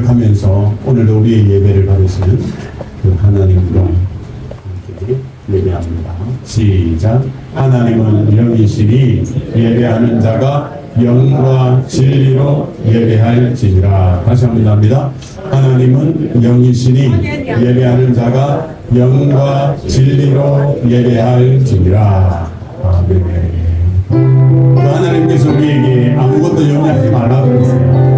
고백하면서 오늘도 우리의 예배를 받으시는 그 하나님과 함께 예배합니다. 시작. 하나님은 영이시니 예배하는 자가 영과 진리로 예배할지니라. 다시 한번 합니다. 하나님은 영이시니 예배하는 자가 영과 진리로 예배할지니라. 아멘. 하나님께서 우리에게 아무것도 염려하지 말라고 그러세요.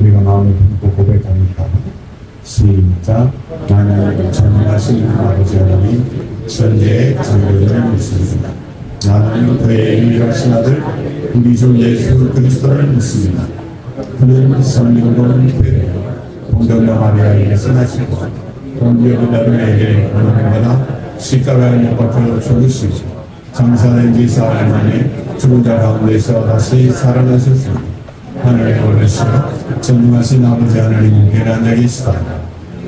우리가 마음을 품고 고백합니다. 시작. 나는 전능하신 아버지 하나님 천지의 창조주를 믿습니다. 나는 그의 유일하신 아들 우리 주 예수 그리스도를 믿습니다. 그는 성령으로 잉태되어 동정녀 마리아에게서 나시고 본디오 빌라도에게 고난받아 십자가에 못 박혀 죽으시고 장사된 지 사흘 만에 죽은 자 가운데서 다시 살아나셨습니다. 하늘에 올리시어 전능하신 아버지 하나님께 앉아 계시다.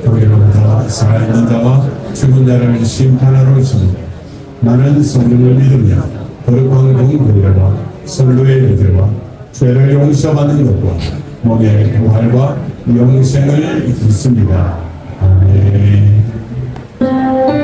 거기로부터 살아있는 자와 죽은 자를 심판하러 오십니다. 나는 성령을 믿으며 거룩한 공의와 선로의 의대와 죄를 용서받는 것과 몸의 부활과 영생을 믿습니다. 아멘. Oh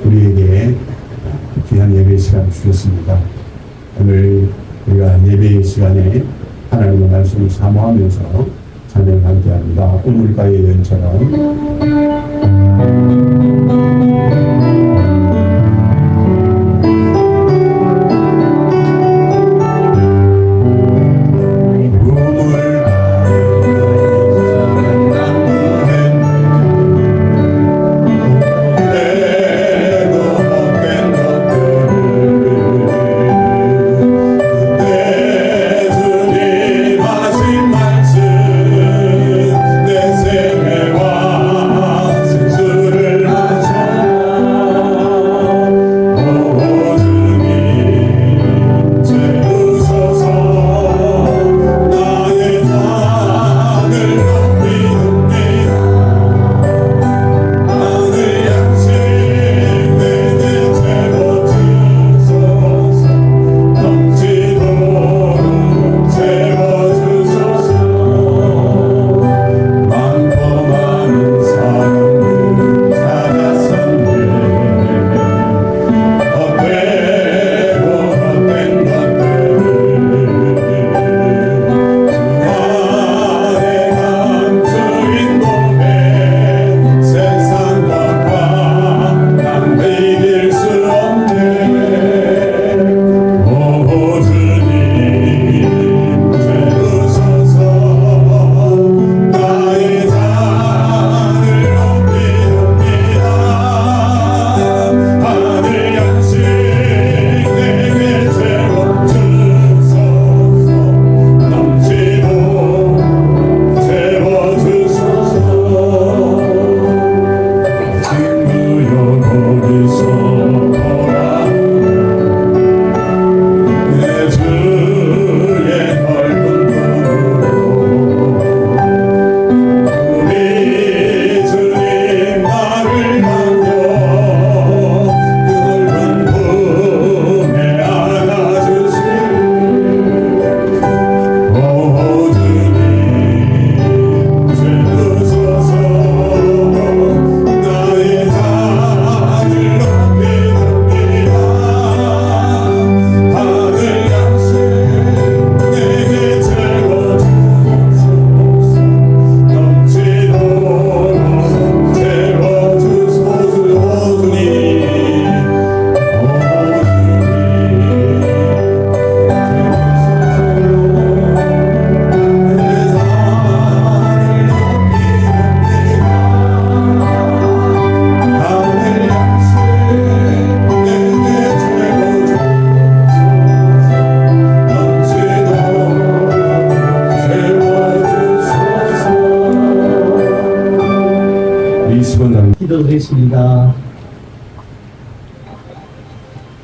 우리에게 귀한 예배 시간을 주셨습니다. 오늘 우리가 예배 시간에 하나님의 말씀을 사모하면서 찬양을 함께합니다. 우물가의 여인처럼 기도드리겠습니다.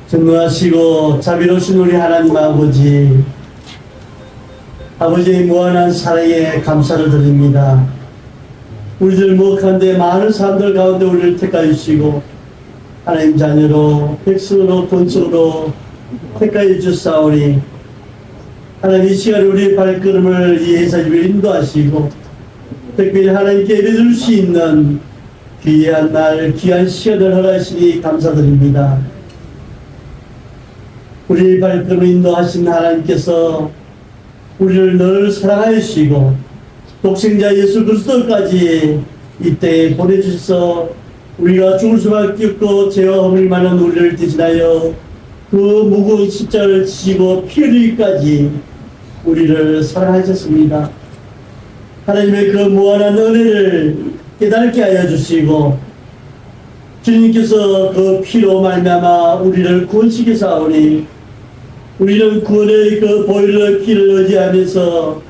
전능하시고 자비로우신 우리 하나님 아버지, 아버지의 무한한 사랑에 감사를 드립니다. 우리들 목한데 많은 사람들 가운데 우리를 택하여 주시고 하나님 자녀로 백성으로 본성으로 택하여 주사오니 하나님 이 시간에 우리의 발걸음을 이 예사집에 인도하시고 특별히 하나님께 예배드릴 수 있는 귀한 날, 귀한 시간을 허락하시니 감사드립니다. 우리 발걸음을 인도하신 하나님께서 우리를 늘 사랑하여 주시고 독생자 예수 그리스도까지 이때에 보내주셔서 우리가 죽을 수밖에 없고 죄와 허물 많은 우리를 대신하여 그 무거운 십자가를 지시고 피 흘리기까지 우리를 사랑하셨습니다. 하나님의 그 무한한 은혜를 깨닫게 하여 주시고 주님께서 그 피로 말미암아 우리를 구원시키사오니 우리는 구원의 그 보혈의 피를 의지하면서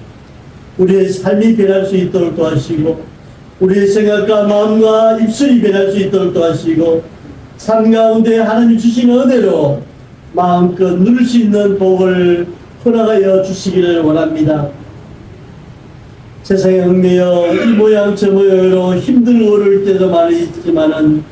우리의 삶이 변할 수 있도록 도와주시고 우리의 생각과 마음과 입술이 변할 수 있도록 도와주시고 삶 가운데 하나님 주신 은혜로 마음껏 누릴 수 있는 복을 허락하여 주시기를 원합니다. 세상에 얽매여 이 모양 저 모양으로 힘들고 어려울 때도 많이 있지만은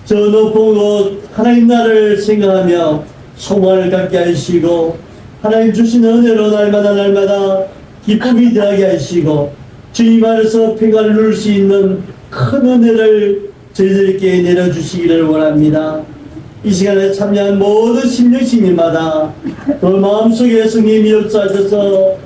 저 높은 곳 하나님 나라를 생각하며 소망을 갖게 하시고 하나님 주신 은혜로 날마다 기쁨이 더하게 하시고 주님 안에서 평안을 누릴 수 있는 큰 은혜를 저희들께 내려주시기를 원합니다. 이 시간에 참여한 모든 심령신님마다 그 마음속에 성령님이 역사하셔서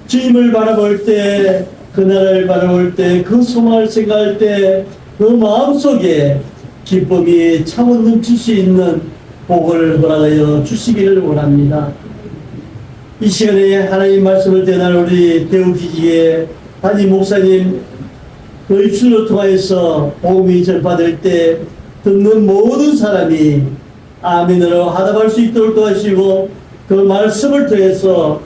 주님을 바라볼 때, 그 나라를 바라볼 때, 그 소망을 생각할 때 그 마음속에 기쁨이 차고 넘칠 수 있는 복을 허락하여 주시기를 원합니다. 이 시간에 하나님 말씀을 전할 우리 대우기지의 담임 목사님 그 입술로 통하여서 복음이 전파될 때 듣는 모든 사람이 아멘으로 하답할 수 있도록 도와주시고 그 말씀을 통해서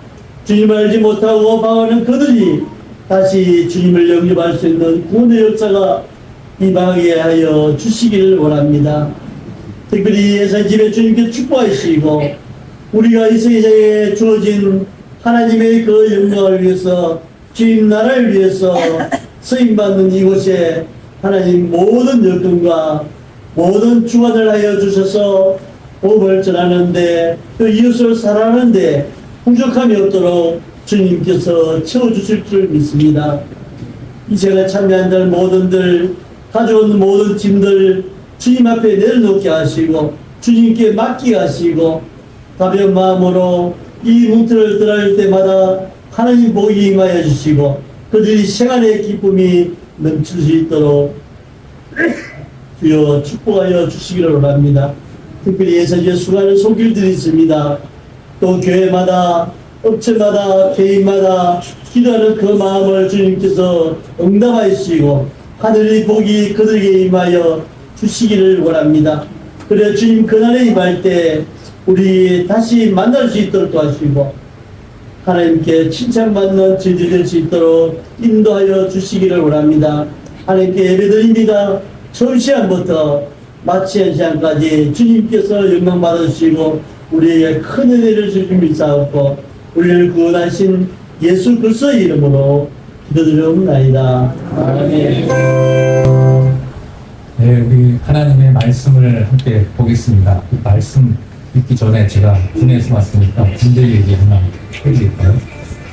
주님을 알지 못하고 방황하는 그들이 다시 주님을 영접할 수 있는 구원의 역사가 임하게 하여 주시기를 원합니다. 특별히 예산집에 주님께 축복하시고 우리가 이 세상에 주어진 하나님의 그 영광을 위해서 주님 나라를 위해서 쓰임받는 이곳에 하나님 모든 여건과 모든 주관을 하여 주셔서 복음을 전하는데 그 이웃을 사랑하는데 부족함이 없도록 주님께서 채워주실 줄 믿습니다. 이 시간에 참여한 들 모든들 가져온 모든 짐들 주님 앞에 내려놓게 하시고 주님께 맡기게 하시고 가벼운 마음으로 이 문틀을 들어갈 때마다 하나님 복이 임하여 주시고 그들이 생활의 기쁨이 넘칠 수 있도록 주여 축복하여 주시기를 원합니다. 특별히 예산주에 수많은 손길들이 있습니다. 또 교회마다 업체마다 개인마다 기도하는 그 마음을 주님께서 응답하시고 하늘의 복이 그들에게 임하여 주시기를 원합니다. 그래 주님 그날에 임할 때 우리 다시 만날 수 있도록 도와주시고 하나님께 칭찬받는 저희들이 될 수 있도록 인도하여 주시기를 원합니다. 하나님께 예배드립니다. 처음 시간부터 마치는 시간까지 주님께서 영광 받으시고 우리에게 큰 은혜를 주실 믿사옵고 우리를 구원하신 예수 그리스도의 이름으로 기도드리옵나이다. 아멘. 네, 우리 하나님의 말씀을 함께 보겠습니다. 이 말씀 읽기 전에 제가 군에서 왔으니까 군대 얘기 하나 해드릴까요?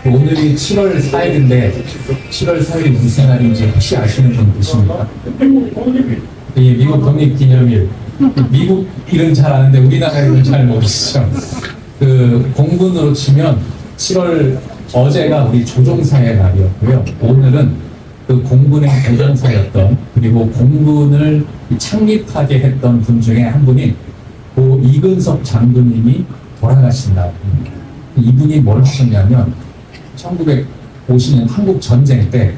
오늘이 7월 4일인데 7월 4일이 무슨 날인지 혹시 아시는 분 계십니까? 이 미국 독립기념일. 미국 일은 잘 아는데 우리나라 일은 잘 모르시죠? 그 공군으로 치면 7월 어제가 우리 조종사의 날이었고요. 오늘은 그 공군의 대장사였던 그리고 공군을 창립하게 했던 분 중에 한 분이 고 이근석 장군님이 돌아가신 날입니다. 이분이 뭘 하셨냐면 1950년 한국 전쟁 때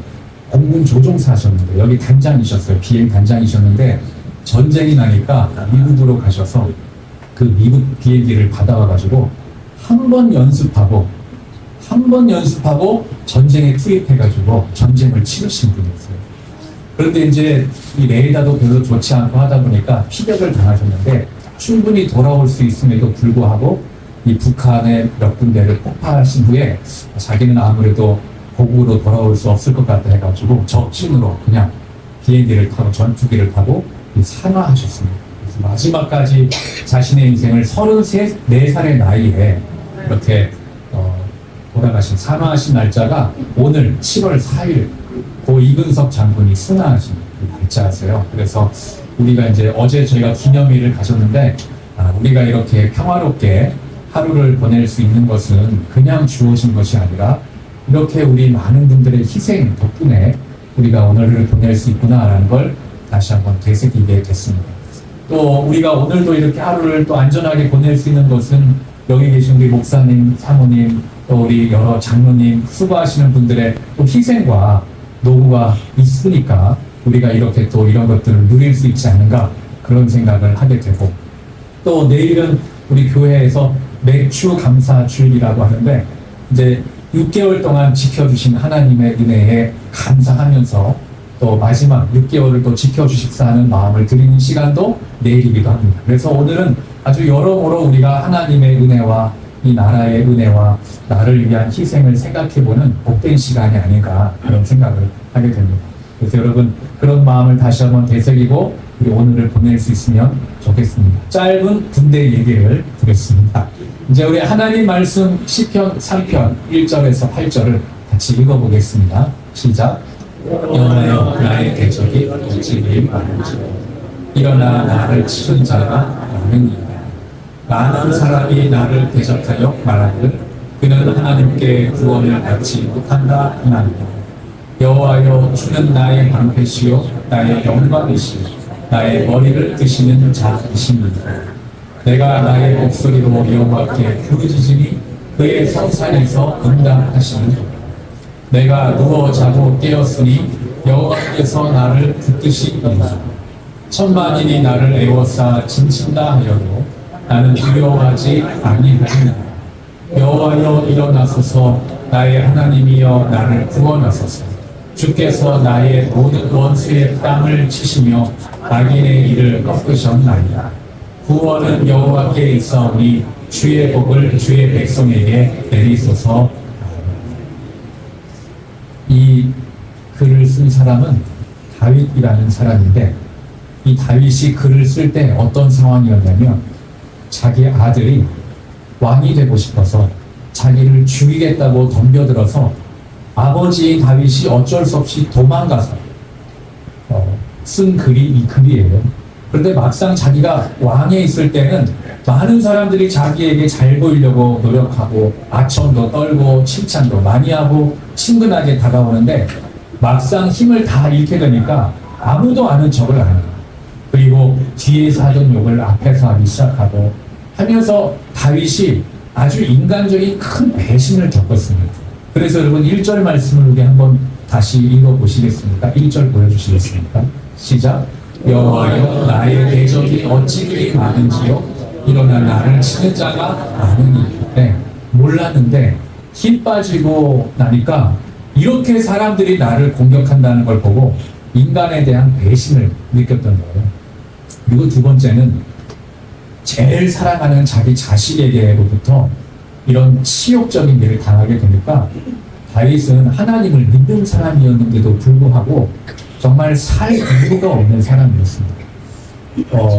공군 조종사 하셨는데 여기 단장이셨어요. 비행 단장이셨는데 전쟁이 나니까 미국으로 가셔서 그 미국 비행기를 받아와가지고 한 번 연습하고 전쟁에 투입해가지고 전쟁을 치르신 분이었어요. 그런데 이제 이 레이더도 별로 좋지 않고 하다 보니까 피격을 당하셨는데 충분히 돌아올 수 있음에도 불구하고 이 북한의 몇 군데를 폭파하신 후에 자기는 아무래도 고국으로 돌아올 수 없을 것 같다 해가지고 적진으로 그냥 비행기를 타고 전투기를 타고 산화하셨습니다. 그래서 마지막까지 자신의 인생을 34살의 나이에 이렇게 돌아가신 산화하신 날짜가 오늘 7월 4일 고 이근석 장군이 승하하신 날짜세요. 그래서 우리가 이제 어제 저희가 기념일을 가졌는데 우리가 이렇게 평화롭게 하루를 보낼 수 있는 것은 그냥 주어진 것이 아니라 이렇게 우리 많은 분들의 희생 덕분에 우리가 오늘을 보낼 수 있구나라는 걸 다시 한번 되새기게 됐습니다. 또 우리가 오늘도 이렇게 하루를 또 안전하게 보낼 수 있는 것은 여기 계신 우리 목사님, 사모님, 또 우리 여러 장로님 수고하시는 분들의 또 희생과 노고가 있으니까 우리가 이렇게 또 이런 것들을 누릴 수 있지 않은가 그런 생각을 하게 되고 또 내일은 우리 교회에서 매추 감사 주일이라고 하는데 이제 6개월 동안 지켜주신 하나님의 은혜에 감사하면서 또 마지막 6개월을 또 지켜주십사 하는 마음을 드리는 시간도 내일이기도 합니다. 그래서 오늘은 아주 여러모로 우리가 하나님의 은혜와 이 나라의 은혜와 나를 위한 희생을 생각해보는 복된 시간이 아닌가 그런 생각을 하게 됩니다. 그래서 여러분 그런 마음을 다시 한번 되새기고 우리 오늘을 보낼 수 있으면 좋겠습니다. 짧은 군대 얘기를 드렸습니다. 이제 우리 하나님 말씀 시편 3편 1절에서 8절을 같이 읽어보겠습니다. 시작. 여호와여 나의 대적이 어찌 많은지 일어나 나를 치는 자가 많으니이다. 많은 사람이 나를 대적하여 말하기를 그는 하나님께 구원을 받지 못한다 하나이다. 여호와여, 주는 나의 방패시요 나의 영광이시요 나의 머리를 드시는 자이십니다. 내가 나의 목소리로 여호와께 부르짖으니 그의 성산에서 응답하시는 내가 누워 자고 깨었으니 여호와께서 나를 붙드시 이르사 천만인이 나를 애워싸 짐친다 하여도 나는 두려워하지 아니하리라. 여호와여, 일어나소서. 나의 하나님이여, 나를 구원하소서. 주께서 나의 모든 원수의 뺨을 치시며 악인의 일을 꺾으셨나이다. 구원은 여호와께 있사오니 주의 복을 주의 백성에게 내리소서. 이 글을 쓴 사람은 다윗이라는 사람인데, 이 다윗이 글을 쓸 때 어떤 상황이었냐면 자기 아들이 왕이 되고 싶어서 자기를 죽이겠다고 덤벼들어서 아버지 다윗이 어쩔 수 없이 도망가서 쓴 글이 이 글이에요. 그런데 막상 자기가 왕에 있을 때는 많은 사람들이 자기에게 잘 보이려고 노력하고 아첨도 떨고 칭찬도 많이 하고 친근하게 다가오는데 막상 힘을 다 잃게 되니까 아무도 아는 척을 안 해요. 그리고 뒤에서 하던 욕을 앞에서 하기 시작하고 하면서 다윗이 아주 인간적인 큰 배신을 겪었습니다. 그래서 여러분 1절 말씀을 우리 한번 다시 읽어보시겠습니까? 1절 보여주시겠습니까? 시작. 여호와여, 나의 대적이 어찌 그리 많은지요? 일어나 나를 치는 자가 많으니. 네, 몰랐는데 힘 빠지고 나니까 이렇게 사람들이 나를 공격한다는 걸 보고 인간에 대한 배신을 느꼈던 거예요. 그리고 두 번째는 제일 사랑하는 자기 자식에게로부터 이런 치욕적인 일을 당하게 되니까 다윗은 하나님을 믿는 사람이었는데도 불구하고 정말 살 이유가 없는 사람이었습니다.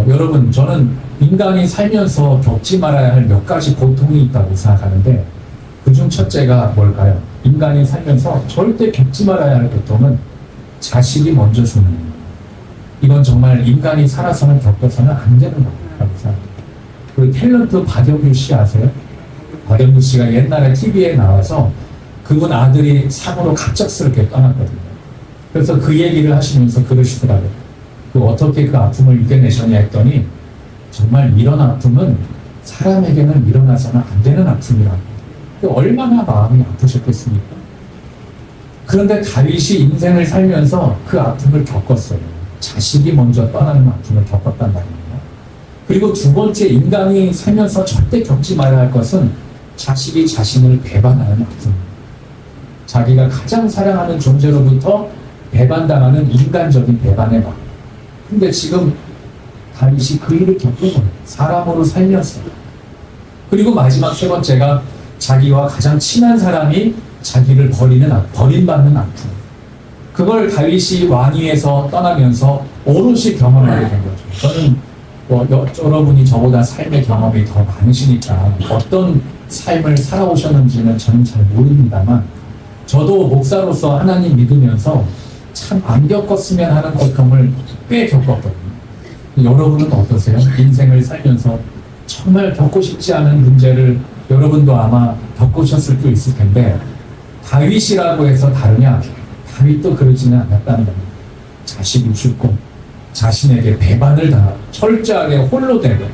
여러분, 저는 인간이 살면서 겪지 말아야 할 몇 가지 고통이 있다고 생각하는데 그중 첫째가 뭘까요? 인간이 살면서 절대 겪지 말아야 할 고통은 자식이 먼저 죽는 거예요. 이건 정말 인간이 살아서는 겪어서는 안 되는 거라고 생각합니다. 그 탤런트 박영규 씨 아세요? 박영규 씨가 옛날에 TV에 나와서 그분 아들이 상으로 갑작스럽게 떠났거든요. 그래서 그 얘기를 하시면서 그러시더라고요. 어떻게 그 아픔을 이겨내셨냐 했더니 정말 이런 아픔은 사람에게는 일어나서는 안 되는 아픔이라고. 얼마나 마음이 아프셨겠습니까? 그런데 다윗이 인생을 살면서 그 아픔을 겪었어요. 자식이 먼저 떠나는 아픔을 겪었단 말입니다. 그리고 두 번째, 인간이 살면서 절대 겪지 말아야 할 것은 자식이 자신을 배반하는 아픔. 자기가 가장 사랑하는 존재로부터 배반당하는 인간적인 배반의 마음. 근데 지금 다윗이 그 일을 겪은 거예요. 사람으로 살면서. 그리고 마지막 세 번째가 자기와 가장 친한 사람이 자기를 버림받는 아픔. 그걸 다윗이 왕위에서 떠나면서 오롯이 경험하게 된 거죠. 저는 여러분이 저보다 삶의 경험이 더 많으시니까 어떤 삶을 살아오셨는지는 저는 잘 모릅니다만 저도 목사로서 하나님 믿으면서 참 안 겪었으면 하는 고통을 꽤 겪었거든요. 여러분은 어떠세요? 인생을 살면서 정말 겪고 싶지 않은 문제를 여러분도 아마 겪으셨을 수 있을 텐데 다윗이라고 해서 다르냐? 다윗도 그러지는 않았다는 겁니다. 자식이 죽고 자신에게 배반을 당하고 철저하게 홀로 되고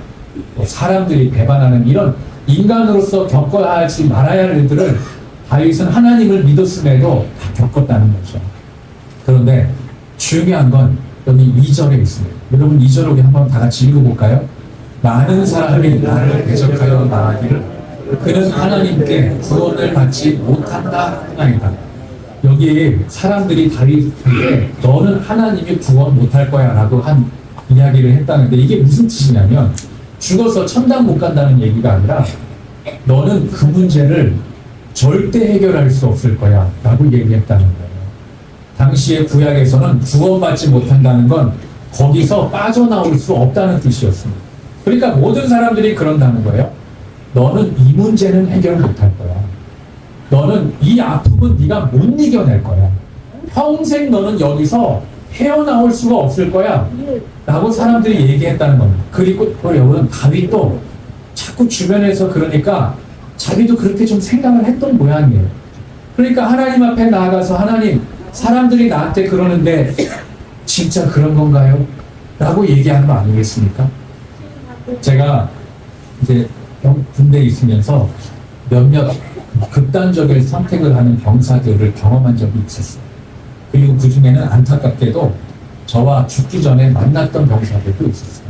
사람들이 배반하는 이런 인간으로서 겪어야 하지 말아야 할 일들을 다윗은 하나님을 믿었음에도 다 겪었다는 거죠. 그런데 중요한 건 여기 2절에 있습니다. 여러분 2절 우리 한번 다 같이 읽어볼까요? 많은 사람이 나를 대적하여 말하기를 그는 하나님께 구원을 받지 못한다 하나이다. 여기 사람들이 다윗에게 너는 하나님이 구원 못할 거야 라고 한 이야기를 했다는데 이게 무슨 뜻이냐면 죽어서 천당 못 간다는 얘기가 아니라 너는 그 문제를 절대 해결할 수 없을 거야 라고 얘기했다는 거예요. 당시의 구약에서는 구원받지 못한다는 건 거기서 빠져나올 수 없다는 뜻이었습니다. 그러니까 모든 사람들이 그런다는 거예요. 너는 이 문제는 해결 못할 거야. 너는 이 아픔은 네가 못 이겨낼 거야. 평생 너는 여기서 헤어나올 수가 없을 거야 라고 사람들이 얘기했다는 겁니다. 그리고 또 여러분 다윗도 자꾸 주변에서 그러니까 자기도 그렇게 좀 생각을 했던 모양이에요. 그러니까 하나님 앞에 나아가서 하나님, 사람들이 나한테 그러는데 진짜 그런 건가요? 라고 얘기하는 거 아니겠습니까? 제가 이제 군대에 있으면서 몇몇 극단적인 선택을 하는 병사들을 경험한 적이 있었어요. 그리고 그 중에는 안타깝게도 저와 죽기 전에 만났던 병사들도 있었어요.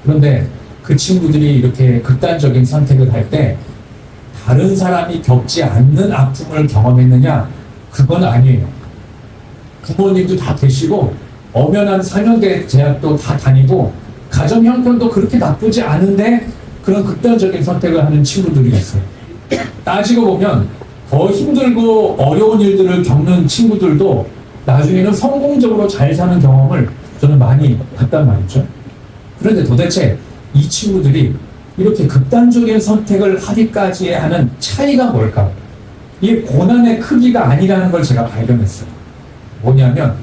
그런데 그 친구들이 이렇게 극단적인 선택을 할 때 다른 사람이 겪지 않는 아픔을 경험했느냐? 그건 아니에요. 부모님도 다 계시고 엄연한 상여대 대학도 다 다니고 가정 형편도 그렇게 나쁘지 않은데 그런 극단적인 선택을 하는 친구들이 있어요. 따지고 보면 더 힘들고 어려운 일들을 겪는 친구들도 나중에는 성공적으로 잘 사는 경험을 저는 많이 봤단 말이죠. 그런데 도대체 이 친구들이 이렇게 극단적인 선택을 하기까지 하는 차이가 뭘까? 이게 고난의 크기가 아니라는 걸 제가 발견했어요. 뭐냐면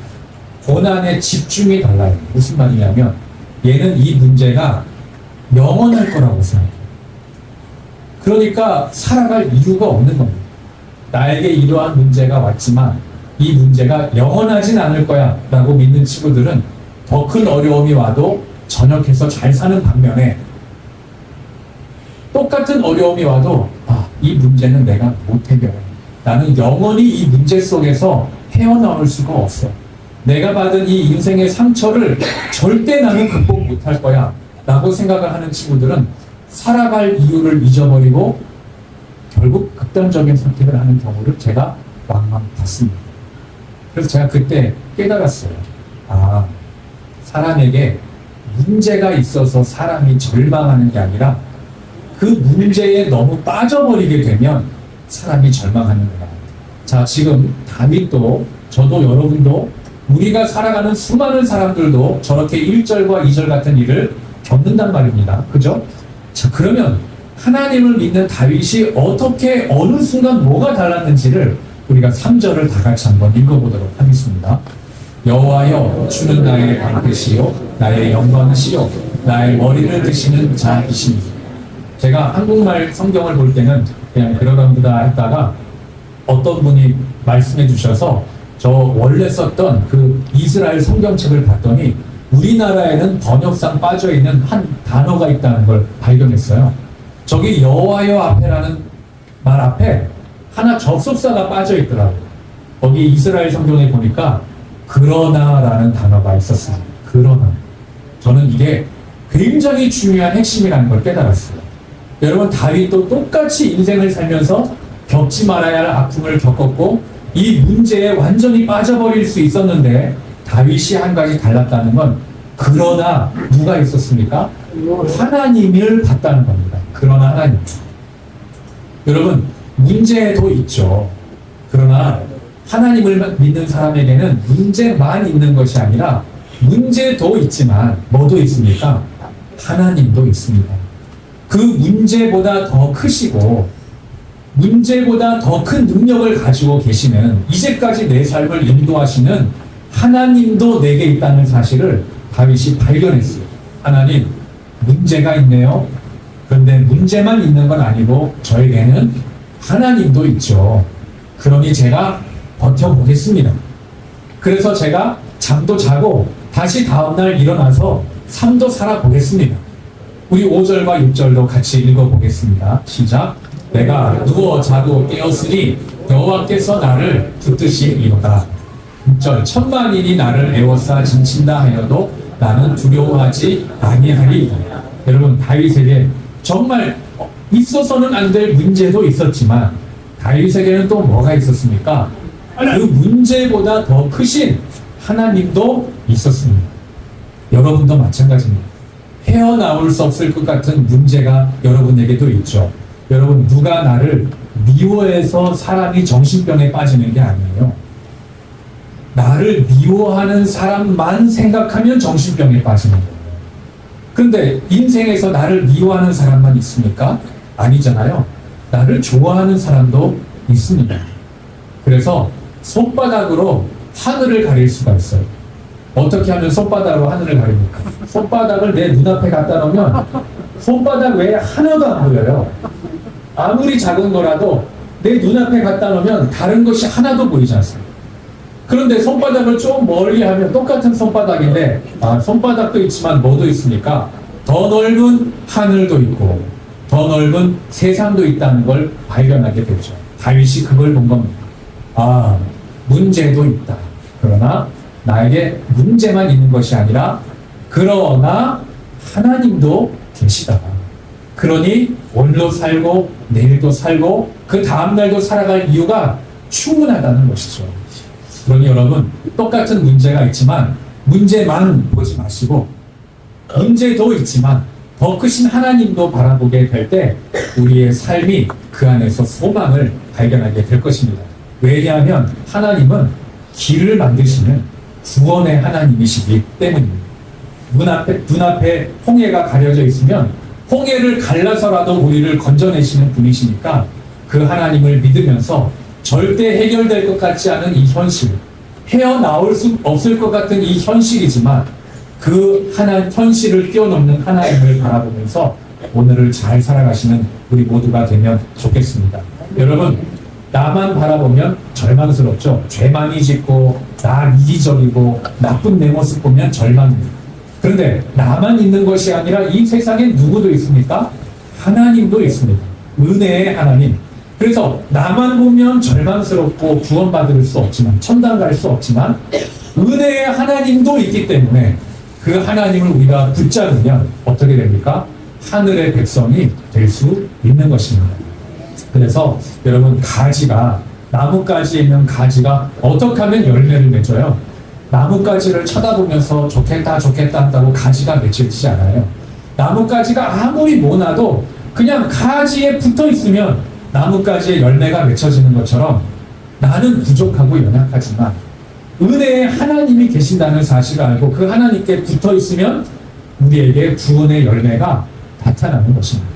고난의 집중이 달라요. 무슨 말이냐면 얘는 이 문제가 영원할 거라고 생각해요. 그러니까 살아갈 이유가 없는 겁니다. 나에게 이러한 문제가 왔지만 이 문제가 영원하진 않을 거야 라고 믿는 친구들은 더 큰 어려움이 와도 전역해서 잘 사는 반면에 똑같은 어려움이 와도 이 문제는 내가 못 해결해. 나는 영원히 이 문제 속에서 헤어나올 수가 없어. 내가 받은 이 인생의 상처를 절대 나는 극복 못할 거야 라고 생각을 하는 친구들은 살아갈 이유를 잊어버리고 결국 극단적인 선택을 하는 경우를 제가 왕왕 봤습니다. 그래서 제가 그때 깨달았어요. 사람에게 문제가 있어서 사람이 절망하는 게 아니라 그 문제에 너무 빠져버리게 되면 사람이 절망하는 거야. 자, 지금 다윗도 저도 여러분도 우리가 살아가는 수많은 사람들도 저렇게 1절과 2절 같은 일을 겪는단 말입니다. 그죠? 자, 그러면 하나님을 믿는 다윗이 어떻게 어느 순간 뭐가 달랐는지를 우리가 3절을 다 같이 한번 읽어보도록 하겠습니다. 여호와여, 주는 나의 방패시요 나의 영광이시요 나의 머리를 드시는 자이시니. 제가 한국말 성경을 볼 때는 그냥 그러던다 했다가 어떤 분이 말씀해 주셔서 저 원래 썼던 그 이스라엘 성경책을 봤더니 우리나라에는 번역상 빠져있는 한 단어가 있다는 걸 발견했어요. 저기 여호와여 앞에라는 말 앞에 하나 접속사가 빠져있더라고요. 거기 이스라엘 성경에 보니까 그러나라는 단어가 있었어요. 그러나. 저는 이게 굉장히 중요한 핵심이라는 걸 깨달았어요. 여러분, 다윗도 똑같이 인생을 살면서 겪지 말아야 할 아픔을 겪었고 이 문제에 완전히 빠져버릴 수 있었는데 다윗이 한 가지 달랐다는 건 그러나 누가 있었습니까? 하나님을 봤다는 겁니다. 그러나 하나님. 여러분, 문제도 있죠. 그러나 하나님을 믿는 사람에게는 문제만 있는 것이 아니라 문제도 있지만 뭐도 있습니까? 하나님도 있습니다. 그 문제보다 더 크시고 문제보다 더 큰 능력을 가지고 계시는 이제까지 내 삶을 인도하시는 하나님도 내게 있다는 사실을 다윗이 발견했어요. 하나님, 문제가 있네요. 그런데 문제만 있는 건 아니고 저에게는 하나님도 있죠. 그러니 제가 버텨보겠습니다. 그래서 제가 잠도 자고 다시 다음날 일어나서 삶도 살아보겠습니다. 우리 5절과 6절도 같이 읽어보겠습니다. 시작. 내가 누워 자고 깨었으니 여호와께서 나를 붙드시리로다. 6절. 천만인이 나를 애워싸 진친다 하여도 나는 두려워하지 아니하리. 여러분, 다윗에게 정말 있어서는 안 될 문제도 있었지만 다윗에게는 또 뭐가 있었습니까? 그 문제보다 더 크신 하나님도 있었습니다. 여러분도 마찬가지입니다. 헤어나올 수 없을 것 같은 문제가 여러분에게도 있죠. 여러분, 누가 나를 미워해서 사람이 정신병에 빠지는 게 아니에요. 나를 미워하는 사람만 생각하면 정신병에 빠지는 거예요. 그런데 인생에서 나를 미워하는 사람만 있습니까? 아니잖아요. 나를 좋아하는 사람도 있습니다. 그래서 손바닥으로 하늘을 가릴 수가 있어요. 어떻게 하면 손바닥으로 하늘을 가립니까? 손바닥을 내 눈앞에 갖다 놓으면 손바닥 외에 하나도 안 보여요. 아무리 작은 거라도 내 눈앞에 갖다 놓으면 다른 것이 하나도 보이지 않습니다. 그런데 손바닥을 좀 멀리 하면 똑같은 손바닥인데 손바닥도 있지만 뭐도 있습니까? 더 넓은 하늘도 있고 더 넓은 세상도 있다는 걸 발견하게 되죠. 다윗이 그걸 본 겁니다. 문제도 있다. 그러나 나에게 문제만 있는 것이 아니라 그러나 하나님도 계시다. 그러니 오늘도 살고 내일도 살고 그 다음날도 살아갈 이유가 충분하다는 것이죠. 그러니 여러분 똑같은 문제가 있지만 문제만 보지 마시고 문제도 있지만 더 크신 하나님도 바라보게 될 때 우리의 삶이 그 안에서 소망을 발견하게 될 것입니다. 왜냐하면 하나님은 길을 만드시는 구원의 하나님이시기 때문입니다. 눈앞에 홍해가 가려져 있으면 홍해를 갈라서라도 우리를 건져내시는 분이시니까 그 하나님을 믿으면서 절대 해결될 것 같지 않은 이 현실, 헤어나올 수 없을 것 같은 이 현실이지만 그 현실을 뛰어넘는 하나님을 바라보면서 오늘을 잘 살아가시는 우리 모두가 되면 좋겠습니다. 여러분, 나만 바라보면 절망스럽죠. 죄 많이 짓고 나 이기적이고 나쁜 내 모습 보면 절망입니다. 그런데 나만 있는 것이 아니라 이 세상에 누구도 있습니까? 하나님도 있습니다. 은혜의 하나님. 그래서 나만 보면 절망스럽고 구원받을 수 없지만 천당 갈 수 없지만 은혜의 하나님도 있기 때문에 그 하나님을 우리가 붙잡으면 어떻게 됩니까? 하늘의 백성이 될 수 있는 것입니다. 그래서 여러분 나뭇가지에 있는 가지가 어떻게 하면 열매를 맺어요? 나뭇가지를 쳐다보면서 좋겠다 한다고 가지가 맺혀지지 않아요. 나뭇가지가 아무리 모나도 그냥 가지에 붙어 있으면 나뭇가지에 열매가 맺혀지는 것처럼 나는 부족하고 연약하지만 은혜의 하나님이 계신다는 사실을 알고 그 하나님께 붙어 있으면 우리에게 구원의 열매가 나타나는 것입니다.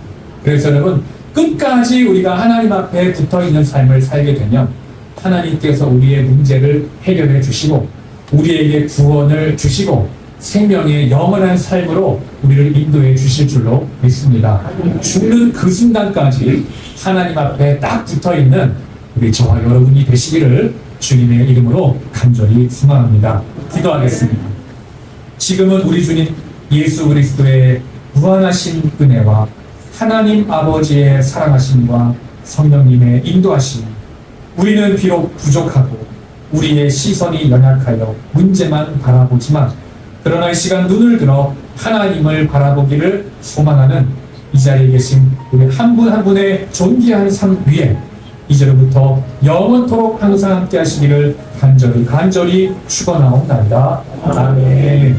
그래서 여러분 끝까지 우리가 하나님 앞에 붙어 있는 삶을 살게 되면 하나님께서 우리의 문제를 해결해 주시고 우리에게 구원을 주시고 생명의 영원한 삶으로 우리를 인도해 주실 줄로 믿습니다. 죽는 그 순간까지 하나님 앞에 딱 붙어 있는 우리 저와 여러분이 되시기를 주님의 이름으로 간절히 소망합니다. 기도하겠습니다. 지금은 우리 주님 예수 그리스도의 무한하신 은혜와 하나님 아버지의 사랑하심과 성령님의 인도하심, 우리는 비록 부족하고 우리의 시선이 연약하여 문제만 바라보지만 그러나 이 시간 눈을 들어 하나님을 바라보기를 소망하는 이 자리에 계신 우리 한 분 한 분의 존귀한 삶 위에 이제로부터 영원토록 항상 함께 하시기를 간절히 축원하옵나이다. 아멘.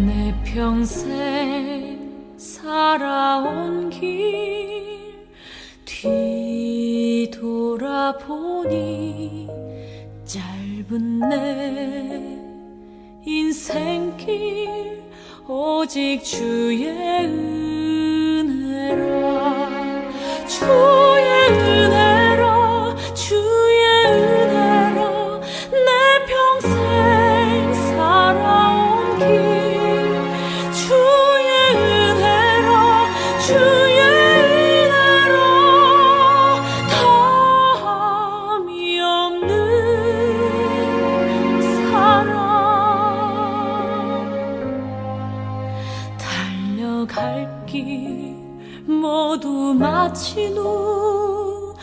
내 평생 살아온 길 뒤돌아보니 짧은 내 인생길 오직 주의 은혜라 주의 은혜라 주의 은혜라 내 평생 살아온 길 주의 은혜라 주의 은혜라 다함이 없는 사랑 달려갈 길 모두 마친 후